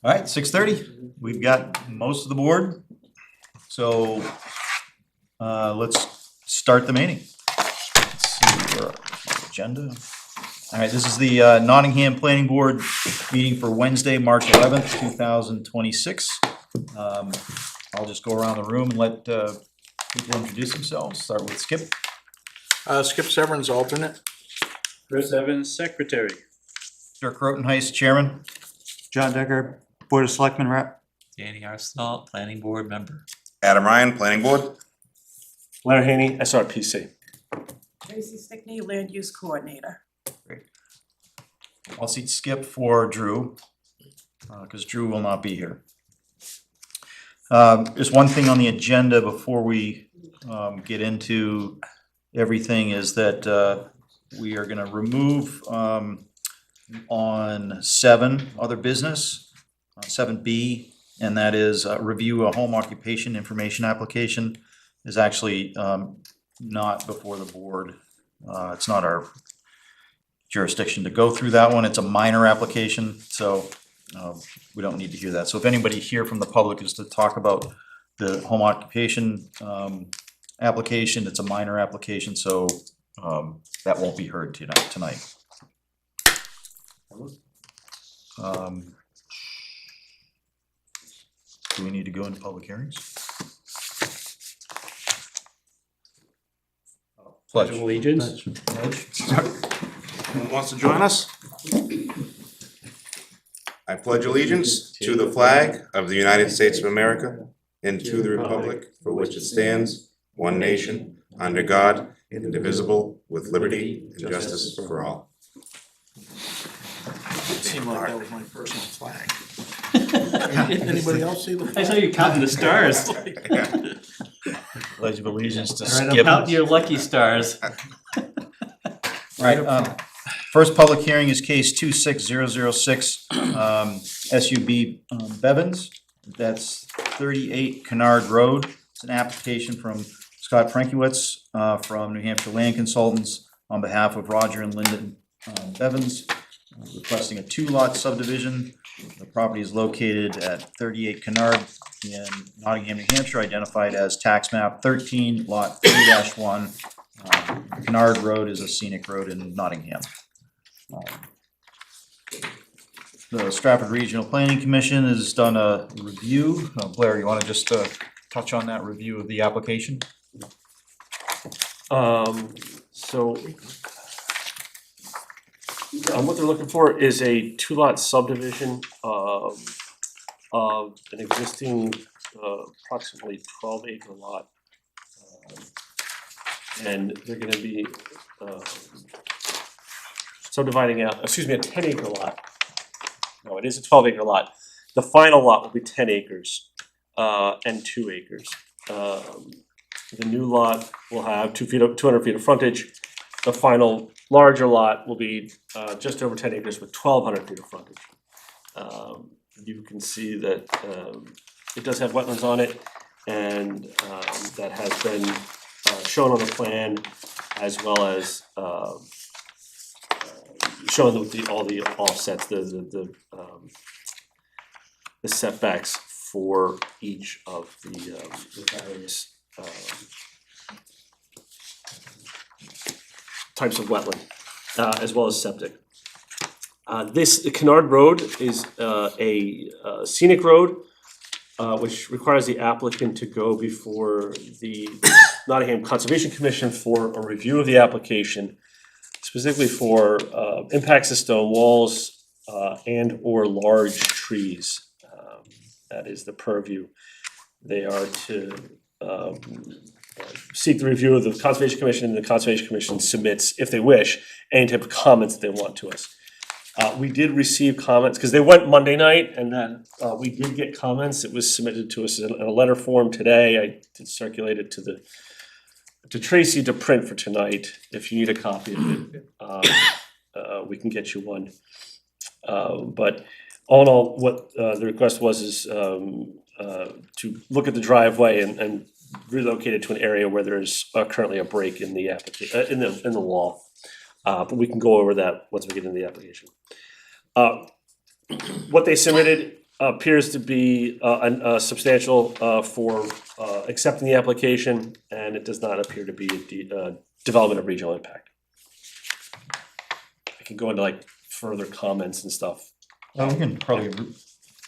All right, 6:30. We've got most of the board. So let's start the meeting. Let's see, where are the agenda? All right, this is the Nottingham Planning Board meeting for Wednesday, March 11th, 2026. I'll just go around the room and let people introduce themselves. Start with Skip. Skip Severin's alternate. Chris Evans, secretary. Dirk Rotenheist, chairman. John Decker, Board of Selectmen rep. Danny Arsenal, planning board member. Adam Ryan, Planning Board. Larry Haney, SRPC. Tracy Stickney, Land Use Coordinator. I'll seat Skip for Drew, because Drew will not be here. Just one thing on the agenda before we get into everything is that we are gonna remove on 7 other business, 7B, and that is review a home occupation information application is actually not before the board. It's not our jurisdiction to go through that one. It's a minor application, so we don't need to hear that. So if anybody here from the public is to talk about the home occupation application, it's a minor application, so that won't be heard tonight. Do we need to go into public hearings? Pledge. Allegiance. Who wants to join us? I pledge allegiance to the flag of the United States of America and to the republic for which it stands, one nation, under God, indivisible, with liberty and justice for all. It seemed like that was my personal flag. Anybody else see the I flag? saw you counting the stars. Pledge of allegiance to Alright, I'm Skip. counting your lucky stars. Right, first public hearing is case 26006, SUB Bevins. That's 38 Kennard Road. It's an application from Scott Frankiewicz from New Hampshire Land Consultants on behalf of Roger and Lyndon Bevins, requesting a 2-lot subdivision. The property is located at 38 Kennard in Nottingham, New Hampshire, identified as tax map 13, lot 3-1. Kennard Road is a scenic road in Nottingham. The Stratford Regional Planning Commission has done a review. Blair, you wanna just touch on that review of the application? What they're looking for is a 2-lot subdivision of an existing approximately 12-acre lot. And they're gonna be subdividing out, a 10-acre lot. No, it is a 12-acre lot. The final lot will be 10 acres and 2 acres. The new lot will have 200 feet of frontage. The final larger lot will be just over 10 acres with 1,200 feet of frontage. You can see that it does have wetlands on it, and that has been shown on the plan, as well as showing with all the offsets, the setbacks for each of the various types of wetland, as well as septic. This Kennard Road is a scenic road, which requires the applicant to go before the Nottingham Conservation Commission for a review of the application, specifically for impacts to stone walls and or large trees. That is the purview. They are to seek the review of the Conservation Commission, and the Conservation Commission submits, if they wish, any type of comments that they want to us. We did receive comments, because they went Monday night, and then we did get comments. It was submitted to us in a letter form today. I did circulate it to Tracy to print for tonight. If you need a copy of it, we can get you one. But all in all, what the request was is to look at the driveway and relocate it to an area where there's currently a break in the application, in the wall. But we can go over that once we get into the application. What they submitted appears to be a substantial for accepting the application, and it does not appear to be a development of regional impact. I can go into like further comments and stuff. Well, we can probably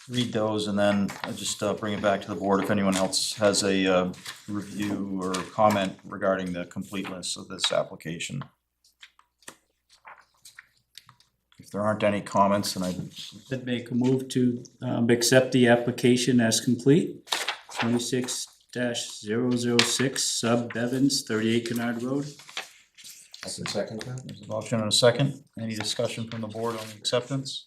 read those and then just bring it back to the board if anyone else has a review or comment regarding the completeness of this application. If there aren't any comments, then I'd make a move to accept the application as complete. 26-006 Sub Bevins, 38 Kennard Road. I can second that. there's a motion and a second. Any discussion from the board on the acceptance?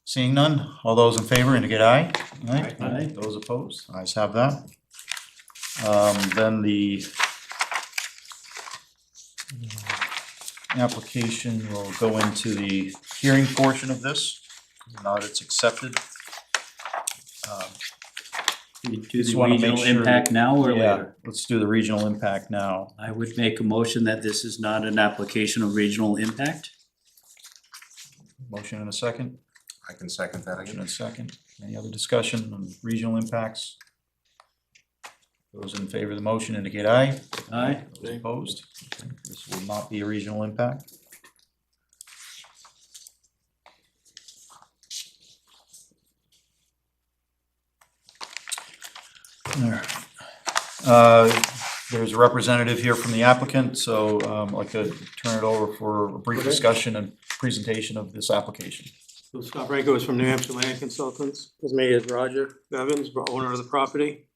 Seeing none, all those in favor indicate aye. Aye. Those opposed, ayes have that. Then the application will go into the hearing portion of this, now that it's accepted. Do we do Just the wanna make regional sure- impact now or Yeah, later? let's do the regional impact now. I would make a motion that this is not an application of regional impact. Motion and a second, I can second that motion again. and a second. Any other discussion on regional impacts? Those in favor of the motion indicate aye. Aye. Those opposed? This will not be a regional impact. There. There's a representative here from the applicant, so I'd like to turn it over for a brief discussion and presentation of this application. So Scott Branco is from New Hampshire Land Consultants. With me is Roger Bevins, owner of the property.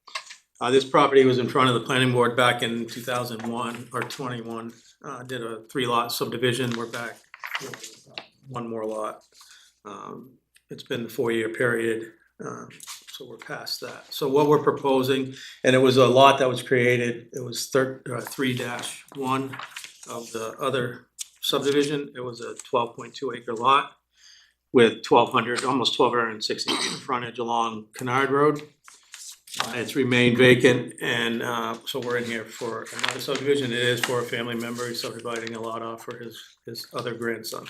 This property was in front of the planning board back in 2001 or 21. Did a 3-lot subdivision. We're back with, one more lot. It's been a 4-year period, so we're past that. So what we're proposing, and it was a lot that was created, it was 3-1 of the other subdivision. It was a 12.2 acre lot with almost 1,260 feet of frontage along Kennard Road. It's remained vacant, and so we're in here for another subdivision. It is for a family member. He's subdividing a lot off for his other grandson.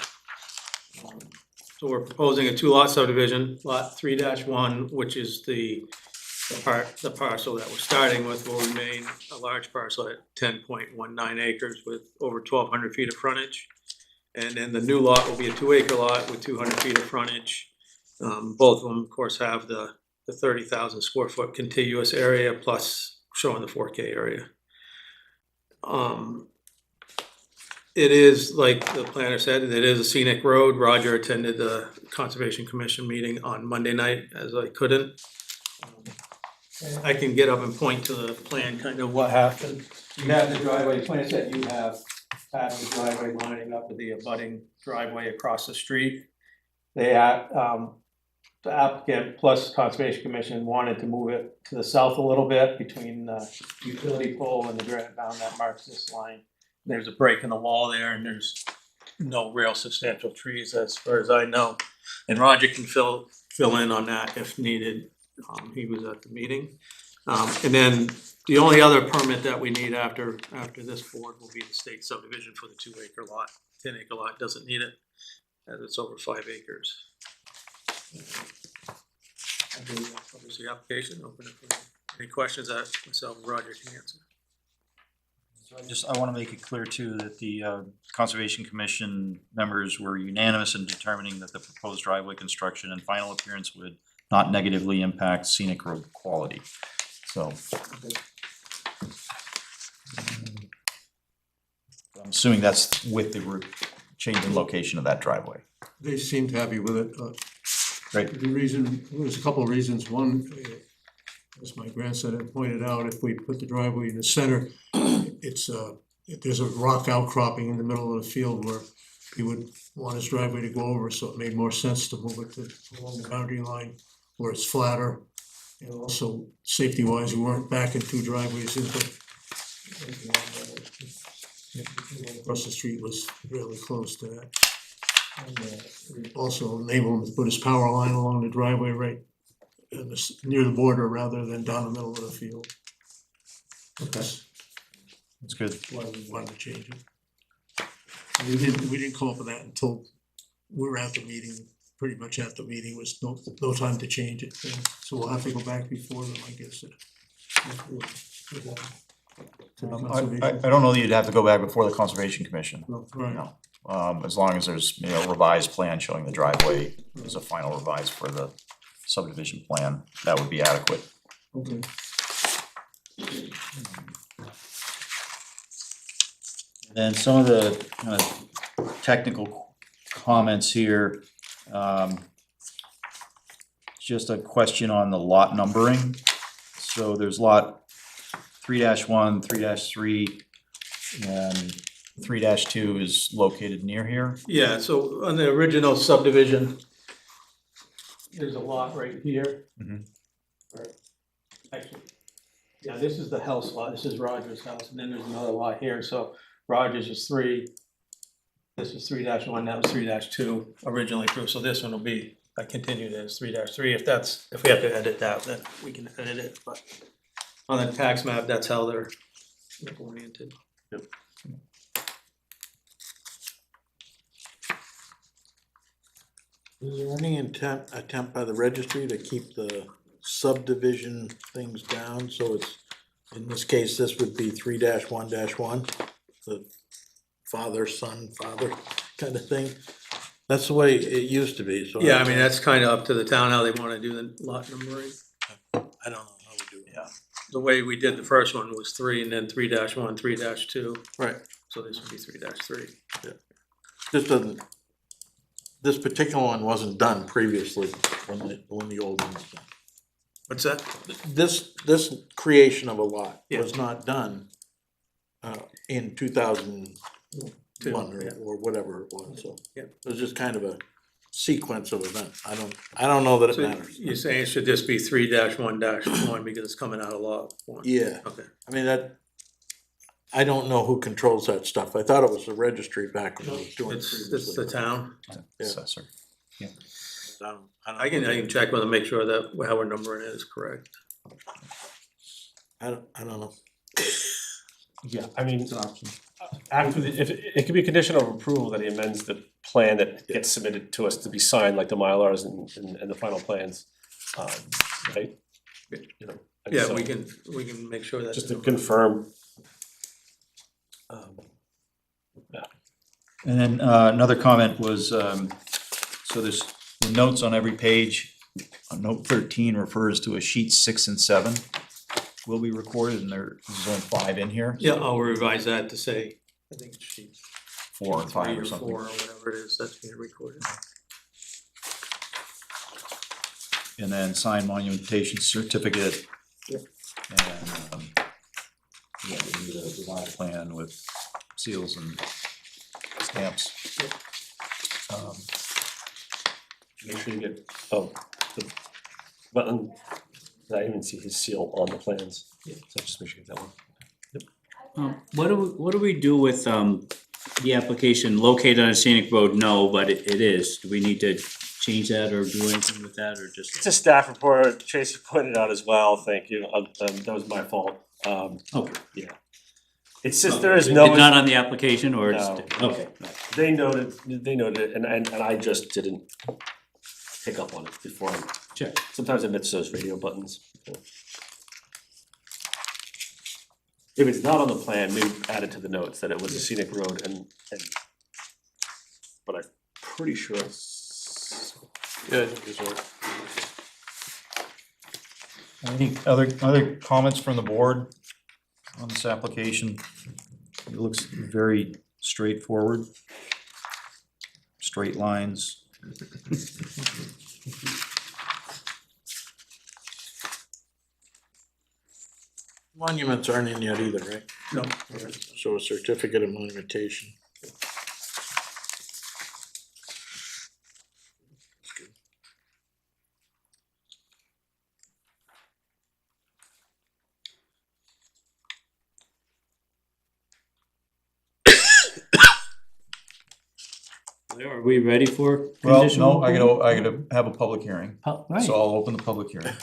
So we're proposing a 2-lot subdivision, lot 3-1, which is the parcel that we're starting with, will remain a large parcel at 10.19 acres with over 1,200 feet of frontage. And then the new lot will be a 2-acre lot with 200 feet of frontage. Both of them, of course, have the 30,000 square foot contiguous area plus showing the 4K area. It is, like the planner said, it is a scenic road. Roger attended the Conservation Commission meeting on Monday night, as I couldn't. I can get up and point to the plan, kind of what happened. You have the driveway, plan said you have part of the driveway lining up with the abutting driveway across the street. They had, the applicant plus Conservation Commission wanted to move it to the south a little bit between the utility pole and the granite bound that marks this line. There's a break in the wall there, and there's no real substantial trees as far as I know. And Roger can fill in on that if needed. He was at the meeting. And then the only other permit that we need after this board will be the state subdivision for the 2-acre lot. 10-acre lot doesn't need it, as it's over 5 acres. I believe that covers the application. Open it for any questions that myself and Roger can answer. I want to make it clear too that the Conservation Commission members were unanimous in determining that the proposed driveway construction and final appearance would not negatively impact scenic road quality. So I'm assuming that's with the change in location of that driveway. They seemed happy with it. Great. The reason, there's a couple of reasons. One, as my grandson had pointed out, if we put the driveway in the center, there's a rock outcropping in the middle of the field where he would want his driveway to go over, so it made more sense to move it along the boundary line where it's flatter. And also, safety-wise, we weren't backing 2 driveways into across the street was really close to that. And also enable him to put his power line along the driveway right near the border rather than down the middle of the field. That's That's good. why we wanted to change it. We didn't come up with that until we were at the meeting pretty much at the meeting, was no time to change it, so we'll have to go back before them, I guess. To the I don't know that you'd have to go back before the Conservation Commission, Right. no. As long as there's, you know, a revised plan showing the driveway as a final revise for the subdivision plan, that would be adequate. Okay. And some of the kind of technical comments here, just a question on the lot numbering. So there's lot 3-1, 3-3, and 3-2 is located near here. Yeah, so on the original subdivision, there's a lot right here. Mhm. Or, actually, yeah, this is the house lot, this is Roger's house, and then there's another lot here, so Roger's is 3. This is 3-1, that was 3-2 originally through, so this one will be, I continued as 3-3, if we have to edit that, then we can edit it, but on the tax map, that's how they're oriented. Is there any attempt by the registry to keep the subdivision things down, so it's, in this case, this would be 3-1-1, the father, son, father kind of thing? That's the way it used to be, so. Yeah, I mean, that's kinda up to the town how they wanna do the lot numbering. I don't know how we do it. Yeah. The way we did the first one was 3 and then 3-1, 3-2, Right, so this would be 3-3. this doesn't, this particular one wasn't done previously when the old one was done. What's that? This creation of a lot Yeah. was not done in 2001 Yeah. or whatever it was, so. Yeah. It was just kind of a sequence of events. I don't know that it So matters. you're saying it should just be 3-1-1 because it's coming out of lot 1? Yeah, Okay. I mean, I don't know who controls that stuff. I thought it was the registry back when it was doing it It's previously. the town. Assessor. I can check with them, make sure that how we're numbering it is correct. I don't know. Yeah, I mean, after the, if, it could be a condition of approval that he amends the plan that gets submitted to us to be signed, like the Mylars and the final plans, right? You know, and Yeah, so, we can make sure that. just to confirm. And then another comment was, so there's the notes on every page. Note 13 refers to a sheet 6 and 7 will be recorded, and there's only 5 in here. Yeah, I'll revise that to say, I think it's sheet 4 and 5 3 or or something. 4 or whatever it is, that's being recorded. And then signed monumentation certificate. Yep. And, yeah, we need a revised plan with seals and stamps. Make sure you get, the button, I even see his seal on the plans, so just make sure you get that one. What do we do with, the application located on a scenic road? No, but it is. Do we need to change that or do anything with that, or just? It's a staff report, Tracy pointed out as well, thank you, that was my fault, Okay. yeah. It's just, there is no. It's not on the application, or it's, No. okay. They noted it, and I just didn't pick up on it before. Check. Sometimes I miss those radio buttons. If it's not on the plan, maybe add it to the notes that it was a scenic road and, but I'm pretty sure it's. Yeah, I think so. Any other comments from the board on this application? It looks very straightforward. Straight lines. Monuments aren't in yet either, right? No. So a certificate of monumentation. Are we ready for Well, conditional? no, I gotta have a public hearing. Right. So I'll open the public hearing.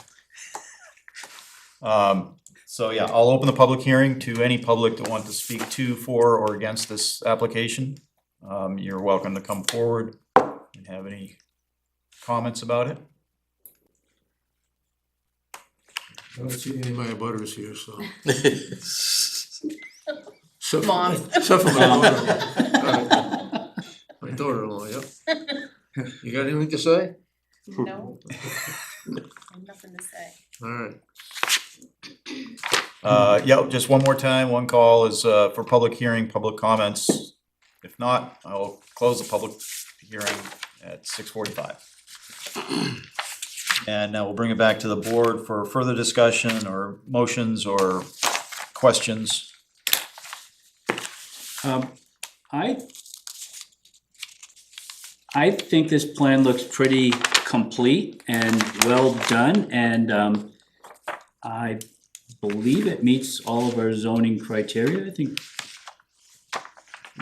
So yeah, I'll open the public hearing to any public that want to speak to, for, or against this application. You're welcome to come forward and have any comments about it? I don't see any of my abutters here, so. Except for- Mom. Except for my daughter-in-law. My daughter-in-law, yep. You got anything to say? No. Nothing to say. Alright, Yeah, just one more time, one call is for public hearing, public comments. If not, I will close the public hearing at 6:45. And now we'll bring it back to the board for further discussion or motions or questions. I think this plan looks pretty complete and well done, and I believe it meets all of our zoning criteria. I think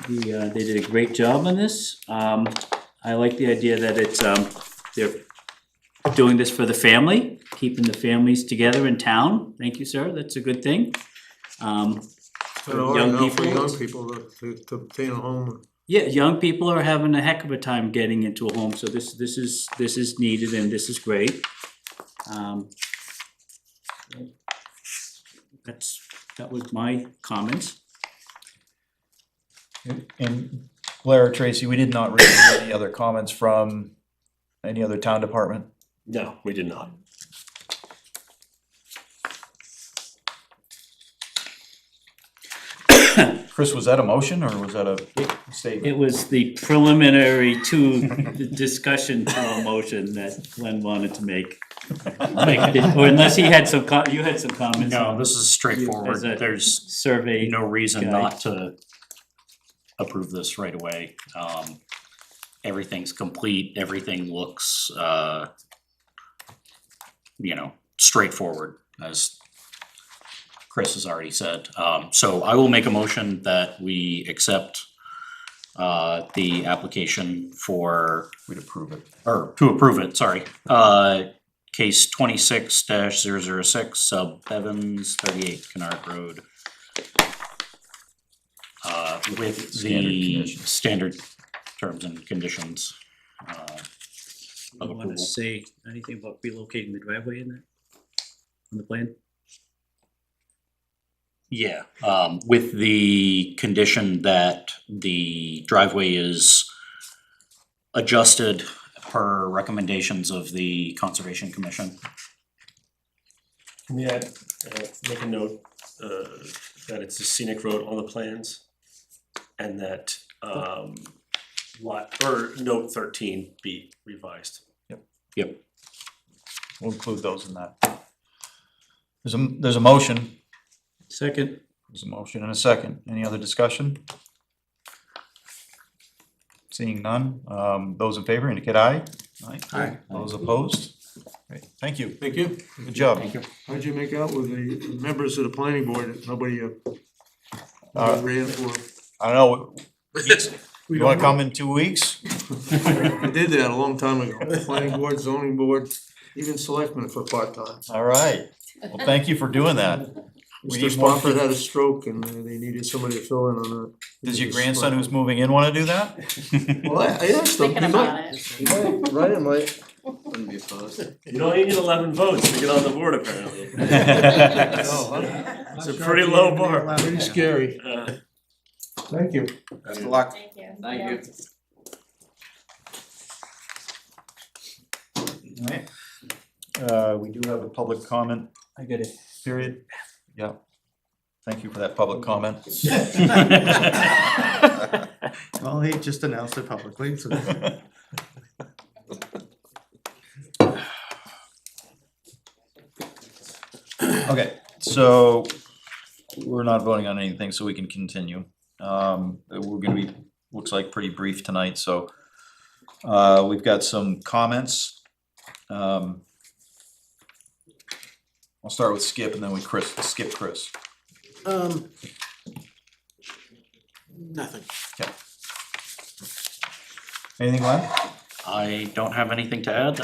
they did a great job on this. I like the idea that it's they're doing this for the family, keeping the families together in town. Thank you, sir, that's a good thing. it's kind of hard young now for people. young people to obtain a home. Yeah, young people are having a heck of a time getting into a home, so this is needed and this is great. That was my comments. And Blair or Tracy, we did not receive any other comments from any other town department. No, we did not. Chris, was that a motion or was that a statement? It was the preliminary to the discussion to a motion that Glenn wanted to make. Or unless he had some you had some comments. No, on this is straightforward. As a There's survey. no reason guide. not to approve this right away. Everything's complete, everything looks, straightforward, as Chris has already said. So I will make a motion that we accept the application for, We'd approve it. or to approve it, sorry. Case 26-006, sub Evans, 38 Kennard Road. With Standard the conditions. standard terms and conditions of You wanna approval. say anything about relocating the driveway in there? On the plan? Yeah, with the condition that the driveway is adjusted per recommendations of the Conservation Commission. Can we add, make a note, that it's a scenic road on the plans? And that, note 13 be revised. Yep. We'll include those in that. There's a motion. Second. There's a motion and a second. Any other discussion? Seeing none, those in favor indicate aye. Aye. Those opposed? Great, thank you. Thank you. Good job. How'd you make out with the members of the planning board? Nobody ran for? I don't know, We you wanna don't come in 2 weeks? know. I did that a long time ago. Planning board, zoning board, even selectmen for part-time. All right, well, thank you for doing that. We Mr. need more Spofford had a stroke and they needed somebody to fill in on that. Does your grandson who's moving in wanna do that? Well, I asked him, Thinking he about might, it. he might, Ryan might. You only need 11 votes to get on the board apparently. It's a pretty low bar. Pretty scary. Thank you. Best of luck. Thank you. Thank you. Alright. We do have a public comment I get it. period. Yeah. Thank you for that public comment. Well, he just announced it publicly, so. Okay, so we're not voting on anything, so we can continue. We're gonna be, looks like pretty brief tonight, so we've got some comments. I'll start with Skip and then we skip Chris. Nothing. Okay. Anything, Glenn? I don't have anything to add.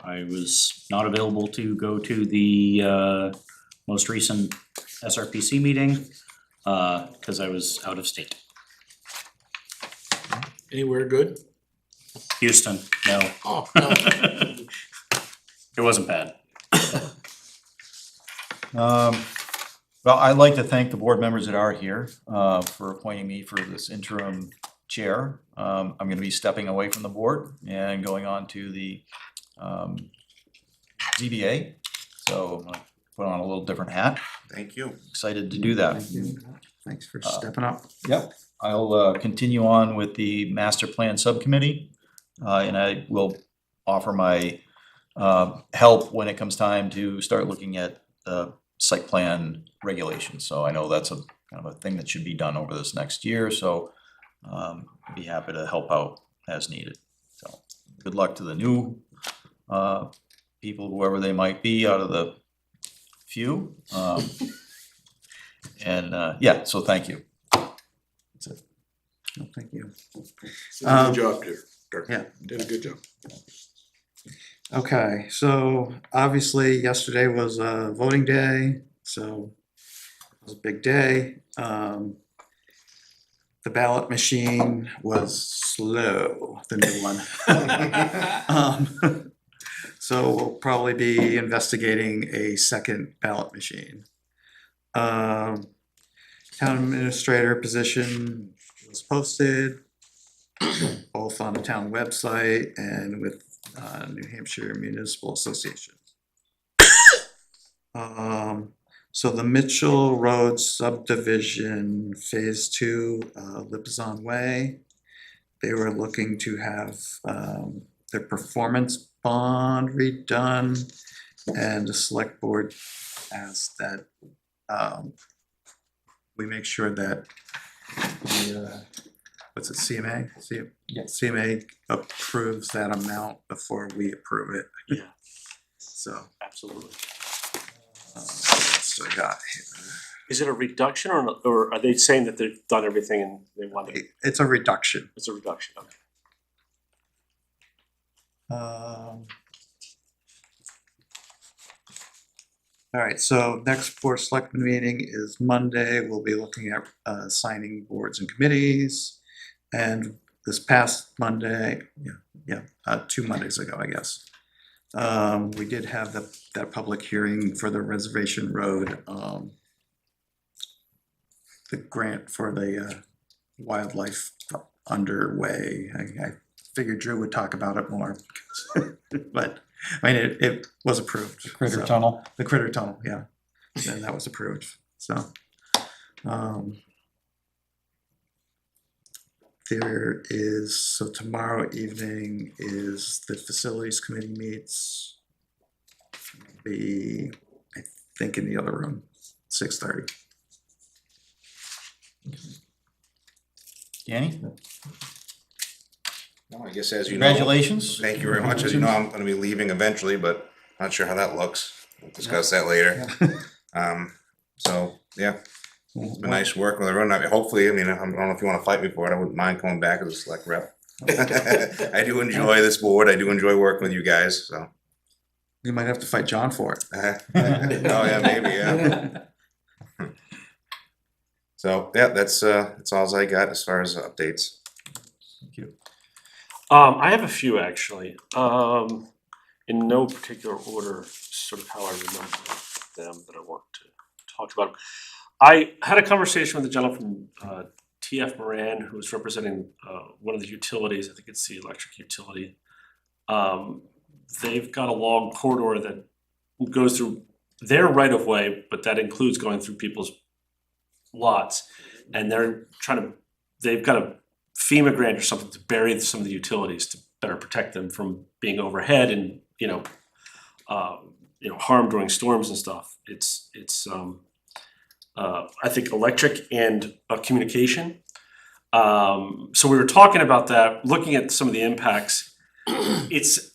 I was not available to go to the most recent SRPC meeting because I was out of state. Anywhere good? Houston, no. Oh, no. It wasn't bad. Well, I'd like to thank the board members that are here for appointing me for this interim chair. I'm gonna be stepping away from the board and going on to the ZBA. So I'm gonna put on a little different hat. Thank you. Excited to do that. Thank you. Thanks for stepping up. Yep, I'll continue on with the master plan subcommittee. And I will offer my help when it comes time to start looking at site plan regulations. So I know that's a kind of a thing that should be done over this next year, so I'd be happy to help out as needed. So good luck to the new people, whoever they might be out of the few. And yeah, so thank you. That's it. Oh, thank you. Good job, Dirk. Yeah. Did a good job. Okay, so obviously yesterday was voting day, so it was a big day. The ballot machine was slow, the new one. So we'll probably be investigating a second ballot machine. Town administrator position was posted both on the town website and with New Hampshire Municipal Association. So the Mitchell Road subdivision, phase 2, Lipizan Way, they were looking to have their performance bond redone, and the select board asked that we make sure that the what's it, CMA? CMA approves that amount before we approve it. Yeah. So, Absolutely. so I got Is it a reduction or are they saying that they've done everything and they want it? it's a reduction. It's a reduction, okay. All right, so next board of selectmen meeting is Monday. We'll be looking at signing boards and committees. And this past Monday, 2 Mondays ago, I guess, we did have that public hearing for the Reservation Road, the grant for the wildlife underway. I figured Drew would talk about it more, but I mean, it was approved. Critter so- Tunnel. The Critter Tunnel, yeah, and that was approved, so. There is, so tomorrow evening is the facilities committee meets. Be, I think, in the other room, 6:30. Danny, Well, I guess as you know. congratulations. Thank you very much. As you know, I'm gonna be leaving eventually, but not sure how that looks. We'll discuss that later. So, yeah, it's been nice working with everyone. I mean, hopefully, I mean, I don't know if you wanna fight me for it, I wouldn't mind coming back as a select rep. I do enjoy this board, I do enjoy working with you guys, so. You might have to fight John for it. Oh, yeah, maybe, yeah. So, yeah, that's all I got as far as updates. Thank you. I have a few actually, in no particular order, sort of how I remember them that I want to talk about. I had a conversation with a gentleman from TF Moran, who was representing one of the utilities, I think it's the electric utility. They've got a long corridor that goes through their right of way, but that includes going through people's lots. And they've got a FEMA grant or something to bury some of the utilities to better protect them from being overhead and, harm during storms and stuff. It's I think electric and communication. So we were talking about that, looking at some of the impacts. It's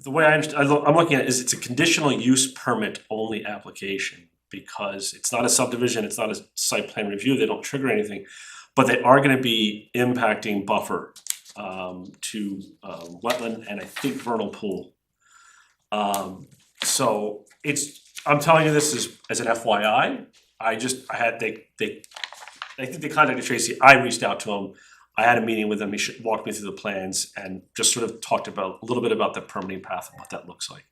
the way I understand, I'm looking at it is it's a conditional use permit only application because it's not a subdivision, it's not a site plan review, they don't trigger anything, but they are gonna be impacting buffer to wetland and I think vernal pool. So I'm telling you this as an FYI, I think they contacted Tracy, I reached out to him. I had a meeting with him, walked me through the plans and just sort of talked about, a little bit about the permitting path and what that looks like.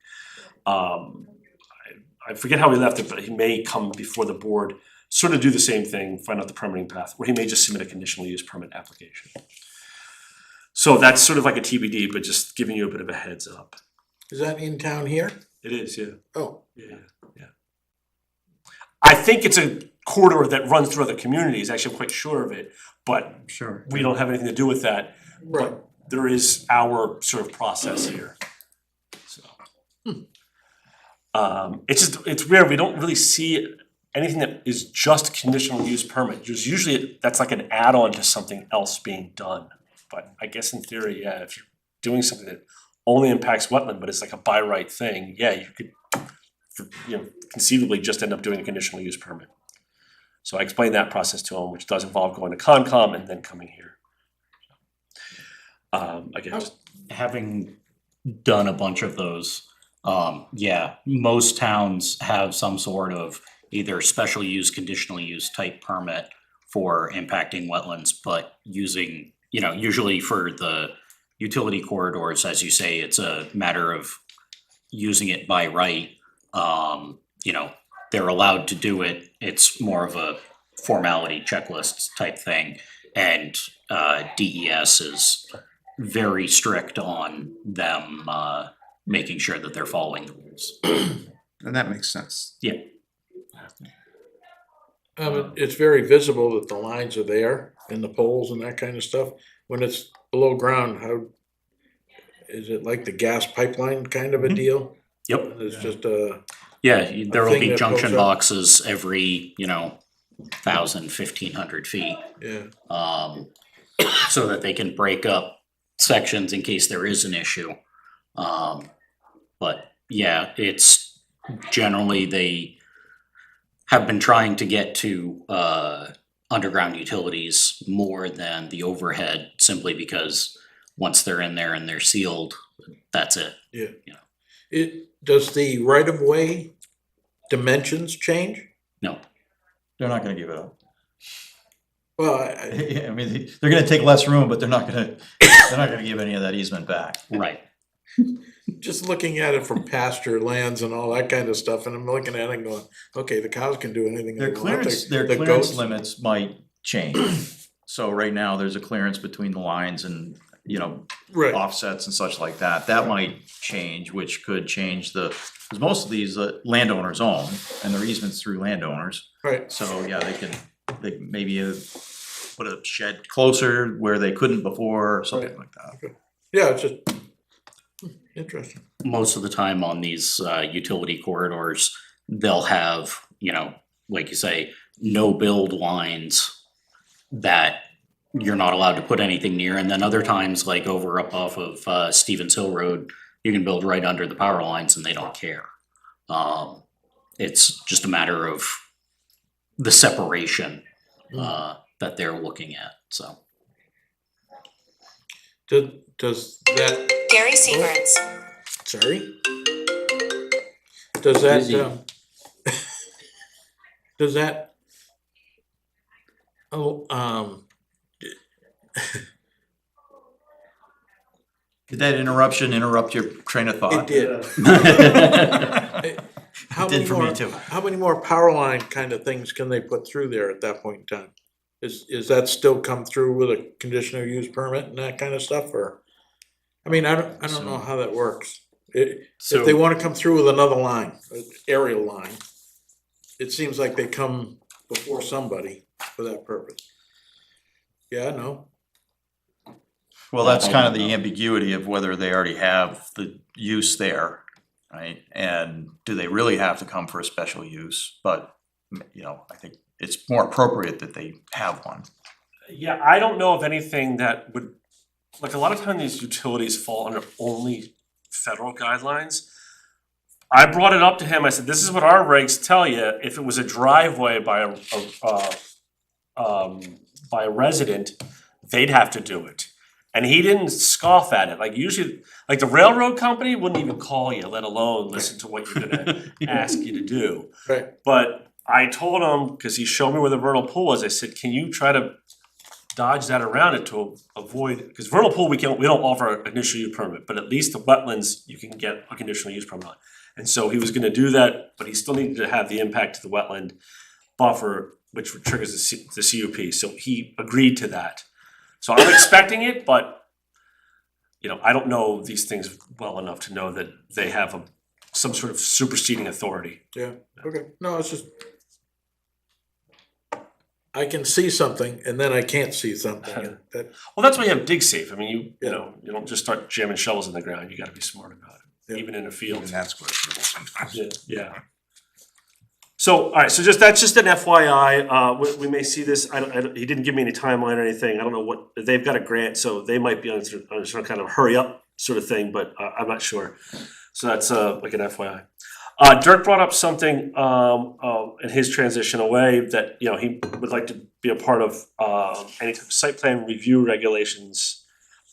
I forget how he left it, but he may come before the board, sort of do the same thing, find out the permitting path, or he may just submit a conditional use permit application. So that's sort of like a TBD, but just giving you a bit of a heads up. Is that in town here? It is, yeah. Oh, Yeah. I think it's a corridor that runs through other communities, actually I'm quite sure of it, but Sure. we don't have anything to do with that. right. But there is our sort of process here. So. It's rare, we don't really see anything that is just conditional use permit. There's usually, that's like an add-on to something else being done. But I guess in theory, yeah, if you're doing something that only impacts wetland, but it's like a by right thing, yeah, you could, conceivably just end up doing a conditional use permit. So I explained that process to him, which does involve going to Concom and then coming here. Again, just Having done a bunch of those, yeah, most towns have some sort of either special use, conditional use type permit for impacting wetlands, but using, usually for the utility corridors, as you say, it's a matter of using it by right. They're allowed to do it. It's more of a formality checklist type thing. And DES is very strict on them making sure that they're following the rules. And that makes sense. Yeah. It's very visible that the lines are there and the poles and that kind of stuff. When it's below ground, how, is it like the gas pipeline kind of a deal? Yep. It's just a, Yeah, there will thing be that junction goes up. boxes every, 1,000, 1,500 feet. yeah, So that they can break up sections in case there is an issue. But yeah, it's generally they have been trying to get to underground utilities more than the overhead, simply because once they're in there and they're sealed, that's it. yeah. You know. Does the right of way dimensions change? No, They're not gonna give it up. Well, I mean, they're gonna take less room, but they're not gonna give any of that easement back. right. just looking at it from pasture lands and all that kind of stuff, and I'm looking at it and going, okay, the cows can do anything they Their want. clearance, their The clearance goats- limits might change. So right now, there's a clearance between the lines and, Right, offsets and such like that. That might change, which could change because most of these landowners own, and their easements through landowners. right. So, yeah, they maybe put a shed closer where they couldn't before, or something like that. Yeah, it's just interesting. Most of the time on these utility corridors, they'll have, like you say, no build lines that you're not allowed to put anything near, and then other times, like over up off of Stevens Hill Road, you can build right under the power lines and they don't care. It's just a matter of the separation that they're looking at, so. Does that, Gary Severance. sorry? Does that, Busy. does that, Did that interruption interrupt your train of it thought? did. How It did many for me more, too. how many more power line kind of things can they put through there at that point in time? Is that still come through with a conditional use permit and that kind of stuff, or? I mean, I don't know how that works. If they wanna come through with another line, an aerial line, it seems like they come before somebody for that purpose. Yeah, no, Well, that's kind of the ambiguity of whether they already have the use there, right? And do they really have to come for a special use? But, I think it's more appropriate that they have one. Yeah, I don't know of anything that would, like a lot of times these utilities fall under only federal guidelines. I brought it up to him, I said, this is what our regs tell you, if it was a driveway by a resident, they'd have to do it. And he didn't scoff at it, like usually, like the railroad company wouldn't even call you, let alone listen to what you're gonna ask you to do. right, But I told him, cause he showed me where the vernal pool was, I said, can you try to dodge that around it to avoid, because vernal pool, we don't offer a conditional use permit, but at least the wetlands, you can get a conditional use permit on. And so he was gonna do that, but he still needed to have the impact to the wetland buffer, which triggers the CUP, so he agreed to that. So I'm expecting it, but, you know, I don't know these things well enough to know that they have some sort of superseding authority. Yeah, okay, no, it's just. I can see something and then I can't see something, and that, Well, that's why you have dig safe, I mean, you know, you don't just start jamming shovels in the ground, you gotta be smart about it, even in a field. And that's questionable sometimes. Yeah. So, alright, so that's just an FYI, we may see this, he didn't give me any timeline or anything, I don't know what, they've got a grant, so they might be on some kind of hurry up sort of thing, but I'm not sure. So that's like an FYI. Dirk brought up something in his transition away that, you know, he would like to be a part of any type of site plan review regulations.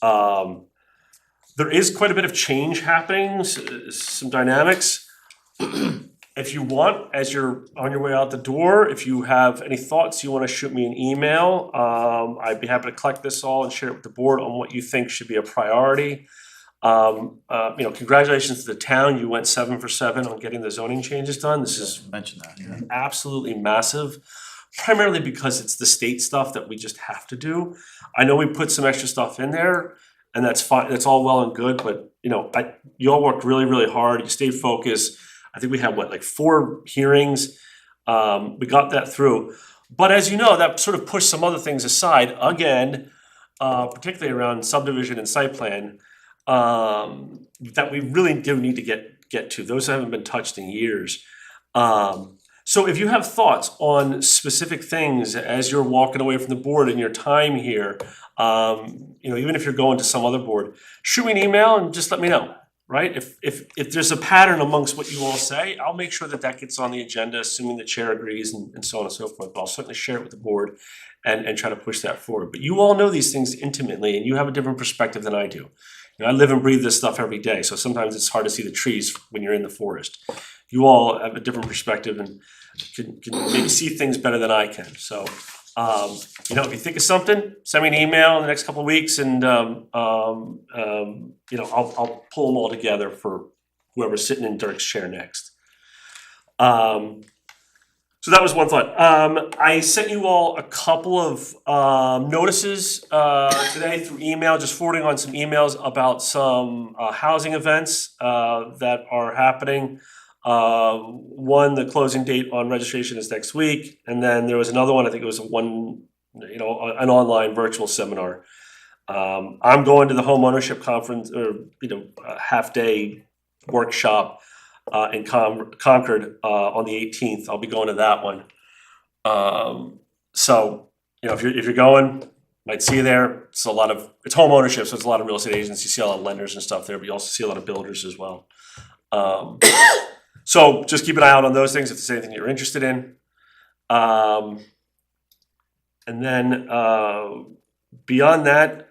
There is quite a bit of change happening, some dynamics. If you want, as you're on your way out the door, if you have any thoughts, you wanna shoot me an email. I'd be happy to collect this all and share it with the board on what you think should be a priority. You know, congratulations to the town, you went 7 for 7 on getting the zoning changes done, this is Mention that, yeah. absolutely massive. Primarily because it's the state stuff that we just have to do. I know we put some extra stuff in there, and that's fine, that's all well and good, but you know, you all worked really, really hard, you stayed focused. I think we had like 4 hearings, we got that through. But as you know, that sort of pushed some other things aside, again, particularly around subdivision and site plan. That we really do need to get to. Those haven't been touched in years. So if you have thoughts on specific things as you're walking away from the board in your time here, you know, even if you're going to some other board, shoot me an email and just let me know, right? If there's a pattern amongst what you all say, I'll make sure that gets on the agenda, assuming the chair agrees and so on and so forth. But I'll certainly share it with the board and try to push that forward. But you all know these things intimately and you have a different perspective than I do. You know, I live and breathe this stuff every day, so sometimes it's hard to see the trees when you're in the forest. You all have a different perspective and can maybe see things better than I can, so. You know, if you think of something, send me an email in the next couple of weeks and, you know, I'll pull them all together for whoever's sitting in Dirk's chair next. So that was one thought. I sent you all a couple of notices today through email, just forwarding on some emails about some housing events that are happening. One, the closing date on registration is next week, and then there was another one, I think it was an online virtual seminar. I'm going to the home ownership conference, or half-day workshop in Concord on the 18th. I'll be going to that one. So, if you're going, might see you there. It's home ownership, so it's a lot of real estate agents. You see a lot of lenders and stuff there, but you also see a lot of builders as well. So just keep an eye out on those things if there's anything you're interested in. And then beyond that,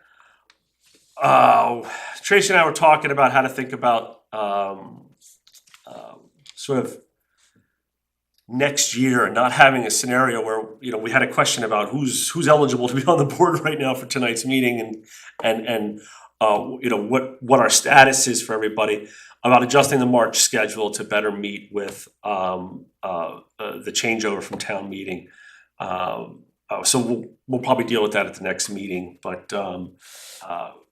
Tracy and I were talking about how to think about sort of next year and not having a scenario where, we had a question about who's eligible to be on the board right now for tonight's meeting and what our status is for everybody, about adjusting the March schedule to better meet with the changeover from town meeting. So we'll probably deal with that at the next meeting, but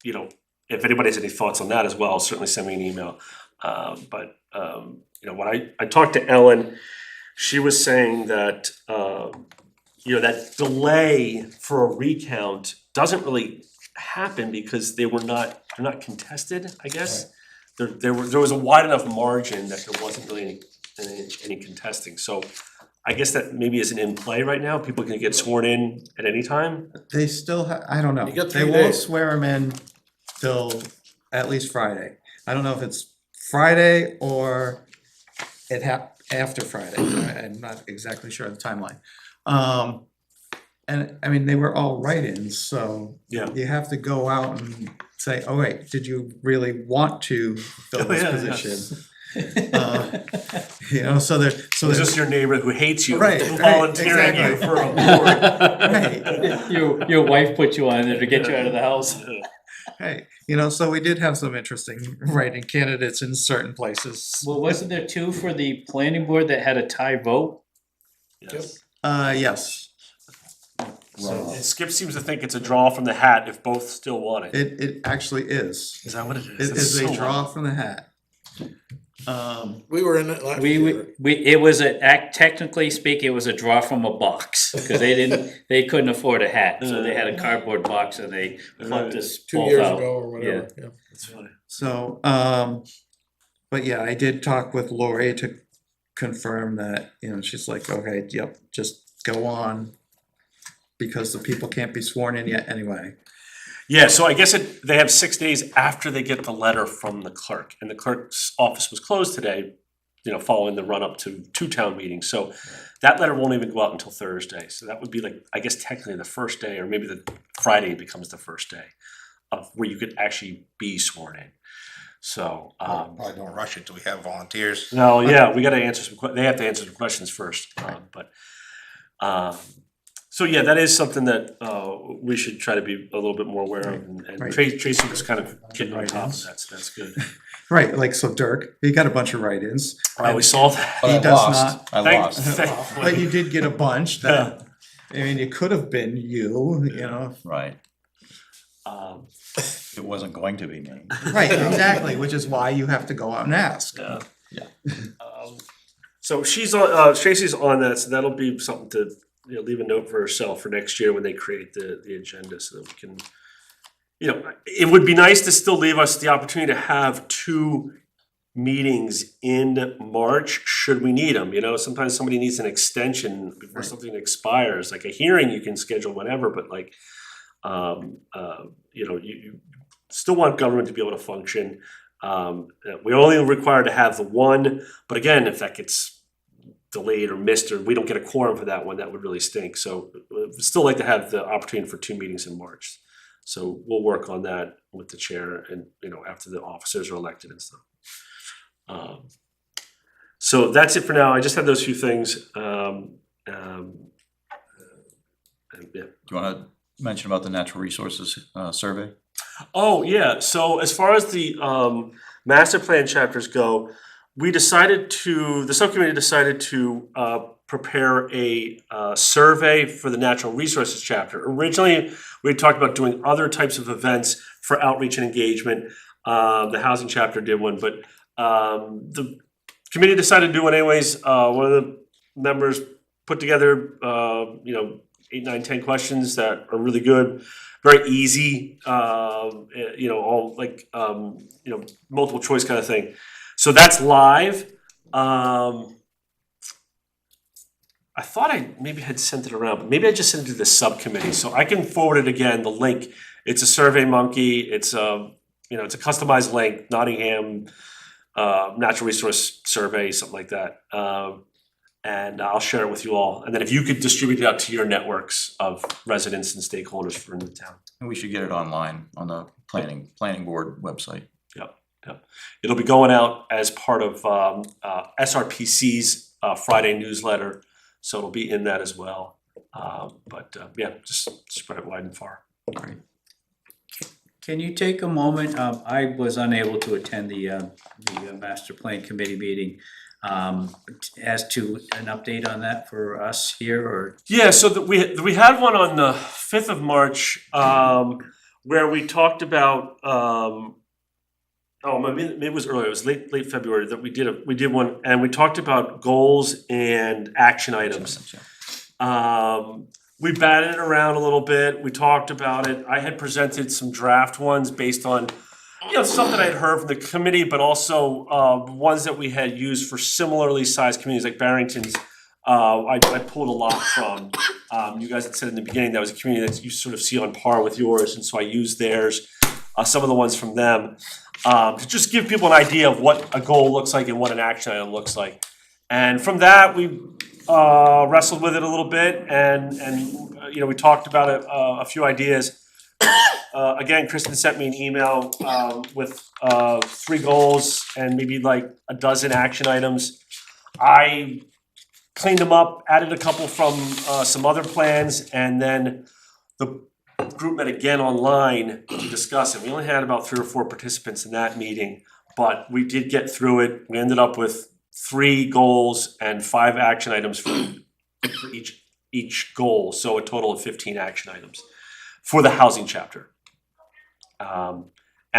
if anybody has any thoughts on that as well, certainly send me an email. But when I talked to Ellen, she was saying that that delay for a recount doesn't really happen because they're not contested, I guess. There was a wide enough margin that there wasn't really any contesting, so I guess that maybe isn't in play right now. People can get sworn in at any time. They still I don't know. You got They 3 won't days. swear them in till at least Friday. I don't know if it's Friday or after Friday. I'm not exactly sure of the timeline. And I mean, they were all write-ins, so Yeah. you have to go out and say, oh wait, did you really want to fill this Yeah. position? You know, so there, so It's there's. just your neighbor who hates you, Right, volunteering you exactly. for a board. Your wife put you on there to get you out of the house. Hey, you know, so we did have some interesting writing candidates in certain places. Well, wasn't there two for the planning board that had a tie vote? Yes. Yes, And Skip seems to think it's a draw from the hat if both still want it. it actually is. Is that what it It is? is a That's so draw odd. from the hat. We were in it last We, year. it was technically speaking, it was a draw from a box, because they couldn't afford a hat, so they had a cardboard box and they plucked us 2 both years out. ago or whatever, yeah. That's funny. So, but yeah, I did talk with Lori to confirm that, you know, she's like, okay, yep, just go on. Because the people can't be sworn in yet anyway. Yeah, so I guess they have 6 days after they get the letter from the clerk, and the clerk's office was closed today, you know, following the run-up to two town meetings, so that letter won't even go out until Thursday, so that would be like, I guess technically the first day, or maybe the Friday becomes the first day of where you could actually be sworn in. So, Probably don't rush it till we have volunteers. no, yeah, we gotta answer they have to answer some questions first, so yeah, that is something that we should try to be a little bit more aware of, and Right. Tracy was kind of getting on top of that, so that's good. Right, like, so Dirk, he got a bunch of write-ins. We saw that. But He I does lost, I Thank- lost. thank- But you did get a bunch that, I mean, it could have been you know. Right, Um, it wasn't going to be me. Right, exactly, which is why you have to go out and ask. yeah. Yeah. So she's on, Tracy's on that, so that'll be something to, you know, leave a note for herself for next year when they create the agenda, so that we can, you know, it would be nice to still leave us the opportunity to have 2 meetings in March, should we need them, you know, sometimes somebody needs an extension before Right. something expires, like a hearing you can schedule whenever, but like, you know, you still want government to be able to function. We're only required to have the one, but again, if that gets delayed or missed, or we don't get a quorum for that one, that would really stink, so we'd still like to have the opportunity for 2 meetings in March. So we'll work on that with the chair and, you know, after the officers are elected and stuff. So that's it for now, I just had those few things, and yeah. Do you wanna mention about the natural resources, survey? Oh, yeah, so as far as the master plan chapters go, the subcommittee decided to prepare a survey for the natural resources chapter. Originally, we had talked about doing other types of events for outreach and engagement. The housing chapter did one, but the committee decided to do one anyways. One of the members put together, 8, 9, 10 questions that are really good, very easy, all like, multiple choice kind of thing. So that's live. I thought I maybe had sent it around, but maybe I just sent it to the subcommittee, so I can forward it again, the link. It's a Survey Monkey, it's a customized link, Nottingham, natural resource survey, something like that. And I'll share it with you all, and then if you could distribute it out to your networks of residents and stakeholders from the town. And we should get it online on the planning board website. Yep. It'll be going out as part of SRPC's Friday newsletter, so it'll be in that as well. Just spread it wide and far. Can you take a moment, I was unable to attend the master plan committee meeting, as to an update on that for us here, or? Yeah, so we had one on the 5th of March, where we talked about, maybe it was earlier, it was late February that we did one, and we talked about goals and action items. We batted it around a little bit, we talked about it, I had presented some draft ones based on, stuff that I had heard from the committee, but also ones that we had used for similarly sized communities like Barrington's. I pulled a lot from, you guys had said in the beginning that was a community that you sort of see on par with yours, and so I used theirs, some of the ones from them, to just give people an idea of what a goal looks like and what an action item looks like. And from that, we wrestled with it a little bit, and we talked about it, a few ideas. Again, Kristen sent me an email with 3 goals and maybe like a dozen action items. I cleaned them up, added a couple from some other plans, and then the group met again online to discuss it. We only had about 3 or 4 participants in that meeting, but we did get through it. We ended up with 3 goals and 5 action items for each goal, so a total of 15 action items for the housing chapter. And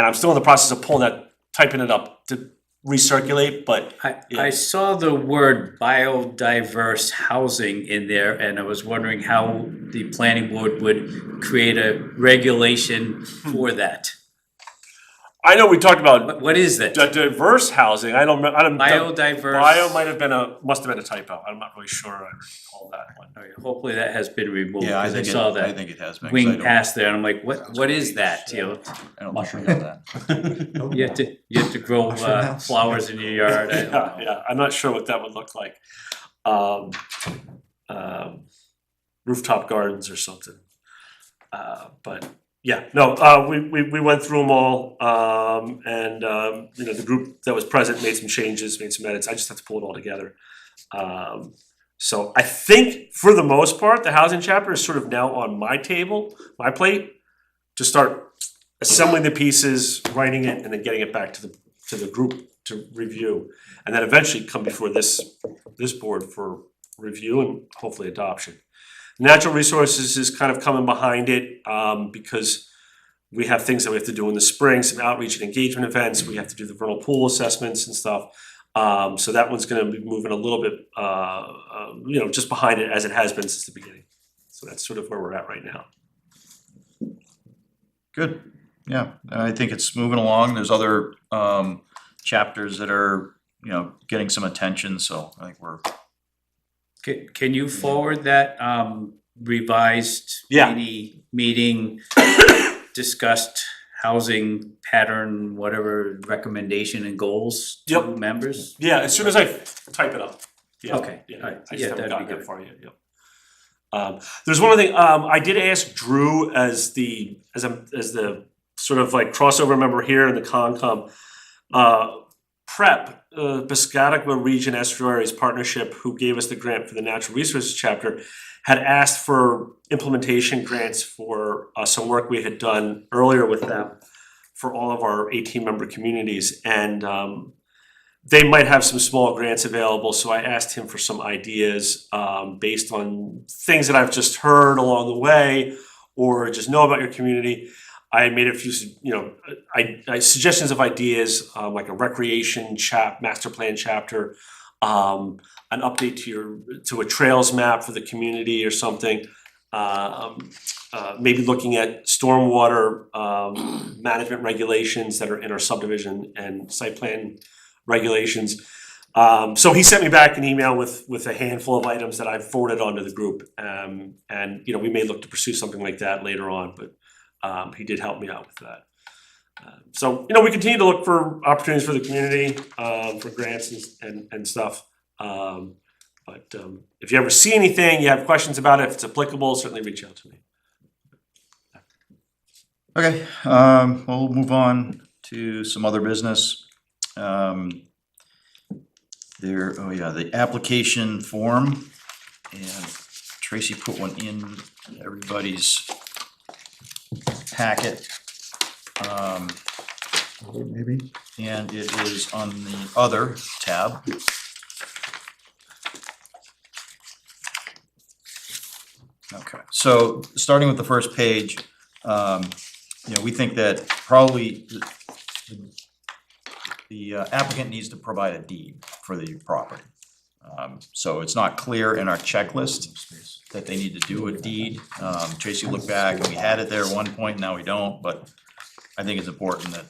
I'm still in the process of typing it up to recirculate, but I saw the word biodiverse housing in there, and I was wondering how the planning board would create a regulation for that. I know we talked about What is that? diverse housing. I don't. Biodiverse. Bio must have been a typo. I'm not really sure. I recall that one. Okay, hopefully that has been removed, Yeah, I because I think saw I that think it has been. 'cause I wing don't- past there, and I'm like, what is that, you know? I don't think we have that. You have to grow Mushroom house. flowers in your yard, I don't know. Yeah, I'm not sure what that would look like. Rooftop gardens or something. But yeah, no, we went through them all, and you know, the group that was present made some changes, made some edits. I just have to pull it all together. So I think for the most part, the housing chapter is sort of now on my my plate, to start assembling the pieces, writing it, and then getting it back to the group to review. And then eventually come before this board for review and hopefully adoption. Natural resources is kind of coming behind it, because we have things that we have to do in the spring, some outreach and engagement events. We have to do the vernal pool assessments and stuff. So that one's gonna be moving a little bit, you know, just behind it as it has been since the beginning. So that's sort of where we're at right now. Good, yeah, I think it's moving along. There's other chapters that are, you know, getting some attention, so I think we're. Can you forward that revised Yeah. meeting discussed housing pattern, whatever recommendation and goals to Yep. members? Yeah, as soon as I type it up. Yeah, Okay, yeah, alright, I yeah, just haven't that'd gotten be that good. far yet, yep. There's one other thing, I did ask Drew as the sort of like crossover member here in the Concom. PrEP, Piscataqua Region Estuaries Partnership, who gave us the grant for the Natural Resources chapter, had asked for implementation grants for some work we had done earlier with them for all of our 18-member communities, and they might have some small grants available, so I asked him for some ideas based on things that I've just heard along the way or just know about your community. I made a few, you know, I suggestions of ideas, like a recreation master plan chapter, an update to a trails map for the community or something. Maybe looking at stormwater management regulations that are in our subdivision and site plan regulations. So he sent me back an email with a handful of items that I've forwarded onto the group. And you know, we may look to pursue something like that later on, but he did help me out with that. So, you know, we continue to look for opportunities for the community, for grants and stuff. But if you ever see anything, you have questions about it, if it's applicable, certainly reach out to me. Okay, we'll move on to some other business. The application form, and Tracy put one in everybody's packet. Maybe? And it is on the other tab. Okay, so starting with the first page, you know, we think that probably the applicant needs to provide a deed for the property. So it's not clear in our checklist that they need to do a deed. Tracy looked back and we had it there at one point, now we don't, but I think it's important that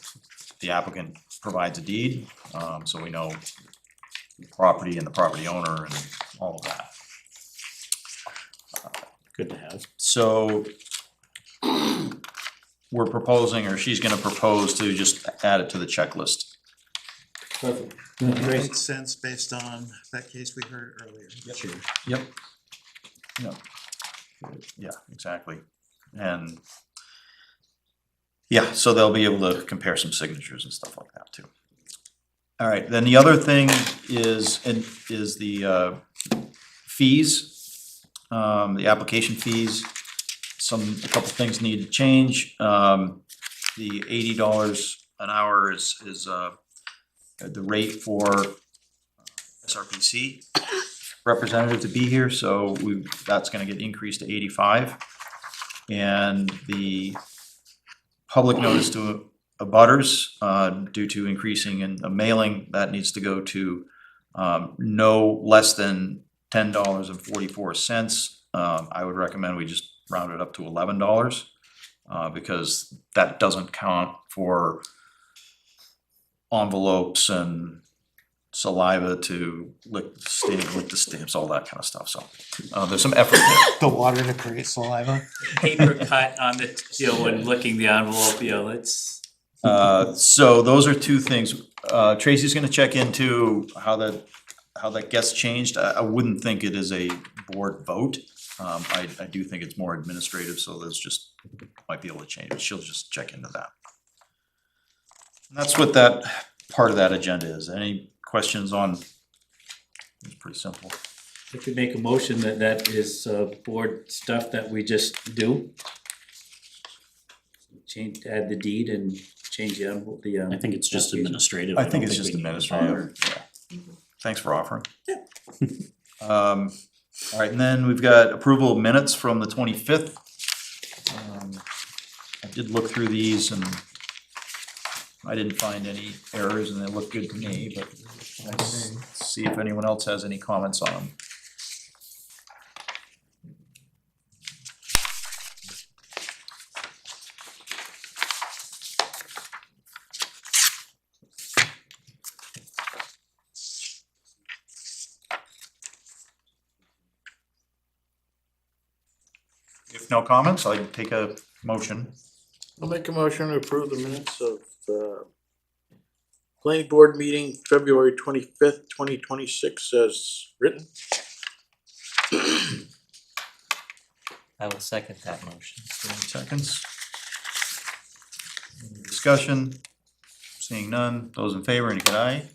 the applicant provides a deed, so we know the property and the property owner and all of that. Good to have. So we're proposing, or she's gonna propose to just add it to the checklist. Perfect. Makes sense based on that case we heard earlier. Yep. Yep. Yeah, exactly. And yeah, so they'll be able to compare some signatures and stuff like that too. All right, then the other thing is the fees, the application fees. A couple things need to change. The $80 an hour is the rate for SRPC representative to be here, so that's gonna get increased to 85. And the public notice to abutters, due to increasing in a mailing, that needs to go to no less than $10.44. I would recommend we just round it up to $11, because that doesn't count for envelopes and saliva to lick the stamps, all that kind of stuff, so there's some effort there. The water to create saliva. Paper cut on the, when licking the envelope, it's. So those are two things. Tracy's gonna check into how that gets changed. I wouldn't think it is a board vote. I do think it's more administrative, so there's just, might be able to change it. She'll just check into that. And that's what that part of that agenda is. Any questions on? It's pretty simple. I could make a motion that is board stuff that we just do. Change, add the deed and change the I think it's just administrative. I think it's don't just we need to administrative, yeah. Thanks for offering. All right, and then we've got approval of minutes from the 25th. I did look through these and I didn't find any errors and they look good to me, but let's see if anyone else has any comments on them. If no comments, I'd take a motion. I'll make a motion to approve the minutes of planning board meeting February 25th, 2026 as written. I will second that motion. 30 seconds. Any discussion? Seeing none. Those in favor, indicate aye.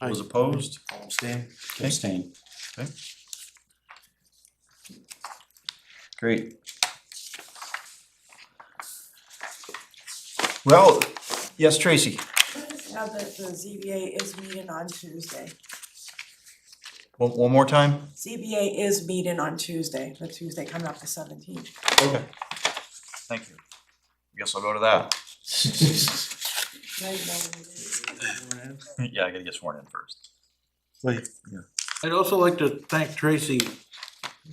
Those opposed? Abstain. Abstain. Okay. Great. Well, yes, Tracy. Now that the ZBA is meeting on Tuesday. One more time? ZBA is meeting on Tuesday, the Tuesday coming up the 17th. Okay. Thank you. Guess I'll go to that. Now you know when it is. Yeah, I gotta get sworn in first. Wait, yeah. I'd also like to thank Tracy,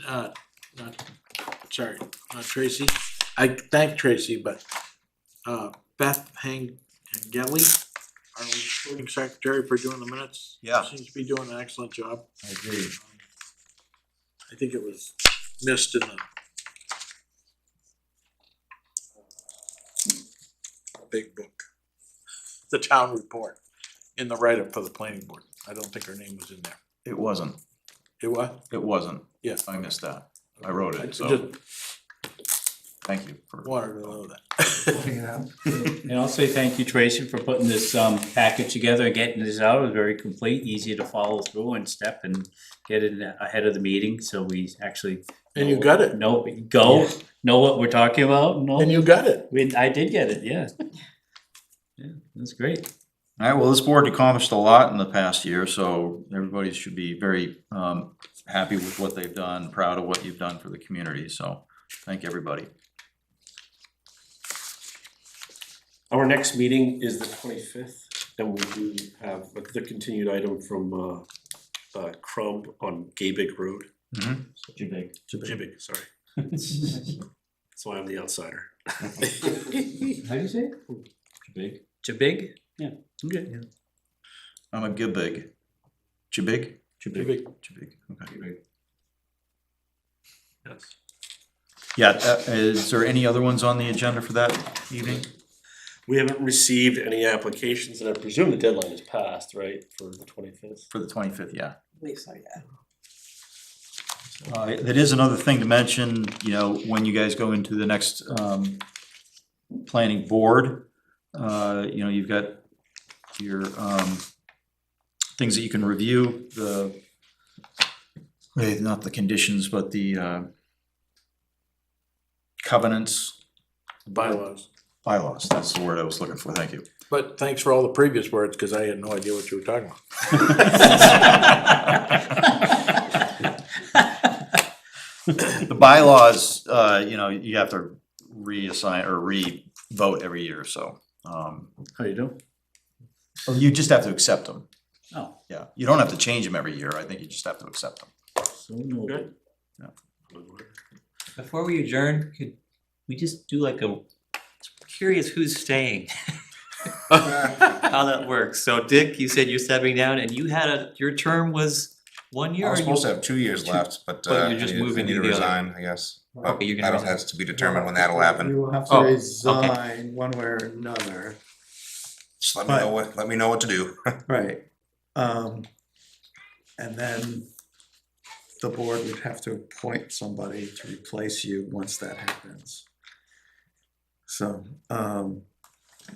not Tracy. I thank Tracy, but Beth Hangeli, our recording secretary, for doing the minutes. Yeah. Seems to be doing an excellent job. I agree. I think it was missed in the big book, the town report, in the write-up for the planning board. I don't think her name was in there. It wasn't. It was? It wasn't. Yeah. I missed that. I wrote I it, so just thank you for. wanted to know that. And I'll say thank you, Tracy, for putting this package together and getting this out. It was very complete, easy to follow through and step and get it ahead of the meeting, so we actually. And you got it. Know what we're talking about, And you got it. I did get it, yeah. Yeah, that's great. All right, well, this board accomplished a lot in the past year, so everybody should be very happy with what they've done, proud of what you've done for the community, so thank everybody. Our next meeting is the 25th, and we do have the continued item from Crumb on Gabic Road. Jabig. Jibbick, sorry. That's why I'm the outsider. How do you say it? Jabig. Jabig? Yeah, okay. I'm a Gibig. Jibig? Jibig. Jibig, okay. Yes. Yeah, is there any other ones on the agenda for that evening? We haven't received any applications, and I presume the deadline is passed, right, for the 25th? For the 25th, yeah. I believe so, yeah. That is another thing to mention, you know, when you guys go into the next planning board, you know, you've got your things that you can review, not the conditions, but the covenants, Bylaws. bylaws, that's the word I was looking for, thank you. But thanks for all the previous words, cause I had no idea what you were talking about. The bylaws, you have to reassign or re-vote every year, so, How you do? or you just have to accept them. Oh, Yeah, you don't have to change them every year, I think you just have to accept them. so noted. Before we adjourn, could we just do like a, curious who's staying? How that works. So Dick, you said you're stepping down and you had your term was 1 year? I was or you- supposed to have 2 years left, but But you're just I moving need to to the other. resign, I guess. But Okay, you're gonna that'll resign. has to be determined when that'll happen. You will have Oh, to okay. resign one way or another. Just let me know what to do. Right. And then the board would have to appoint somebody to replace you once that happens. So,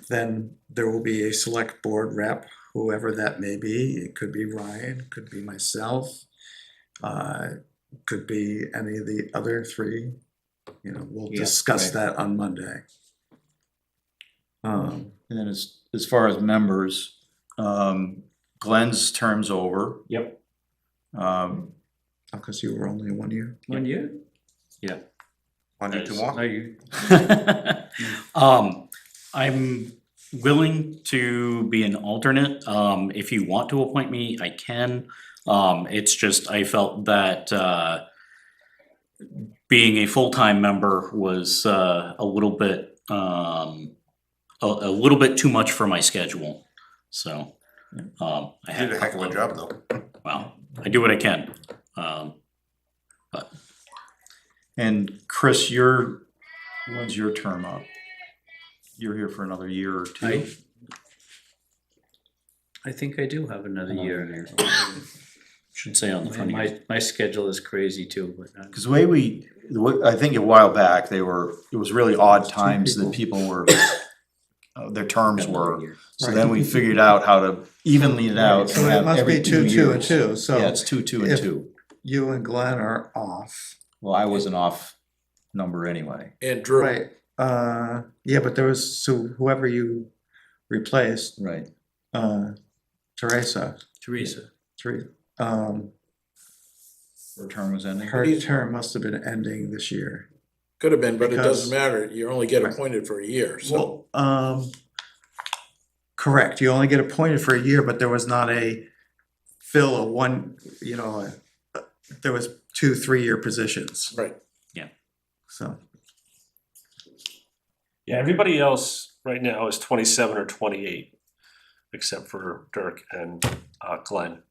then there will be a select board rep, whoever that may be. It could be Ryan, could be myself. Could be any of the other three. We'll Yeah, discuss right. that on Monday. And then as far as members, Glenn's term's over. Yep. Because you were only 1 year. 1 year? Yeah. Want to do 2 more? Are you? I'm willing to be an alternate. If you want to appoint me, I can. It's just, I felt that, being a full-time member was, a little bit too much for my schedule, so. I You had did a heck of a job, though. Well, I do what I can. And Chris, when's your term up? You're here for another year or two? I think I do have another year. Should say on the front. My schedule is crazy too, but Cause the way I think a while back, it was really odd times that people were, their terms were. So then we figured out how to evenly it out. So and it have must every be 2, 2, and years. 2, so. Yeah, it's 2, 2, and if 2. You and Glenn are off. Well, I was an off number anyway. And Drew. Right, yeah, but there was, so whoever you replaced, Right. Teresa, Teresa. Her term was ending. her term must have been ending this year. Could have been, but it Because- doesn't matter. You only get Right. appointed for a year, so. Well, correct, you only get appointed for a year, but there was not a fill of one, there was 2 3-year positions, Right. so. Yeah, everybody else right now is 27 or 28, except for Dirk and Glenn.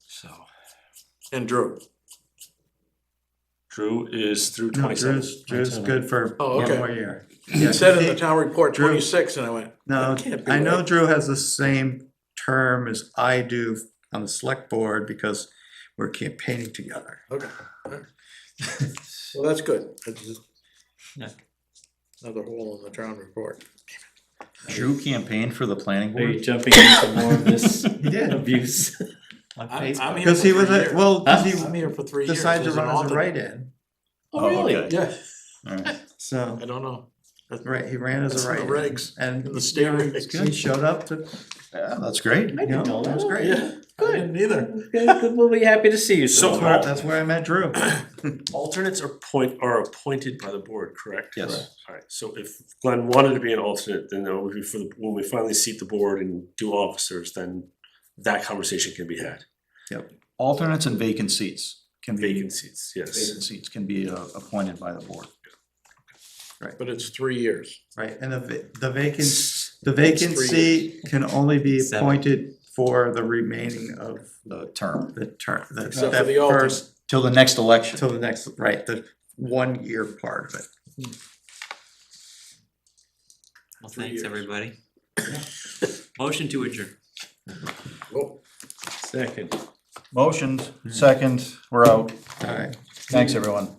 So And Drew. Drew is through No, 27. Drew's good for Oh, one okay. more year. It said in the town report Drew- 26, and I went, No, that can't be I know right. Drew has the same term as I do on the select board because we're campaigning together. Okay. Well, that's good. That's just Yeah. another hole in the town report. Drew campaigned for the planning Are you board? jumping into more of this did. abuse? On I'm Facebook. here Because for he was, 3 years. because I'm he here for 3 years. decided to as an run as a alternate. write-in, Oh, really? okay. Yeah, Alright. so, I don't know. right, he ran as That's a in the write-in. regs, And in the state regs. he showed up to, Yeah, that's great. I didn't know that was that. great. Yeah, I didn't either. Good, we'll be happy to see you. So- soon. That's where I met Drew. Alternates are appointed by the board, correct? Yes. Correct. Alright, so if Glenn wanted to be an alternate, then it would be when we finally seat the board and do officers, then that conversation can be had. Alternates and vacant seats can be, Vacant seats, yes. vacant seats can be appointed by the board. But it's 3 years. Right, and the vacancy can only be 7. appointed for the remaining of The term, the term, Except for that the alternate. first, till the next election. till the next, right, the 1 year part of it. Well, 3 thanks, years. everybody. Motion to adjourn. Oh. Second. Motioned, second, we're out. All right. Thanks, everyone.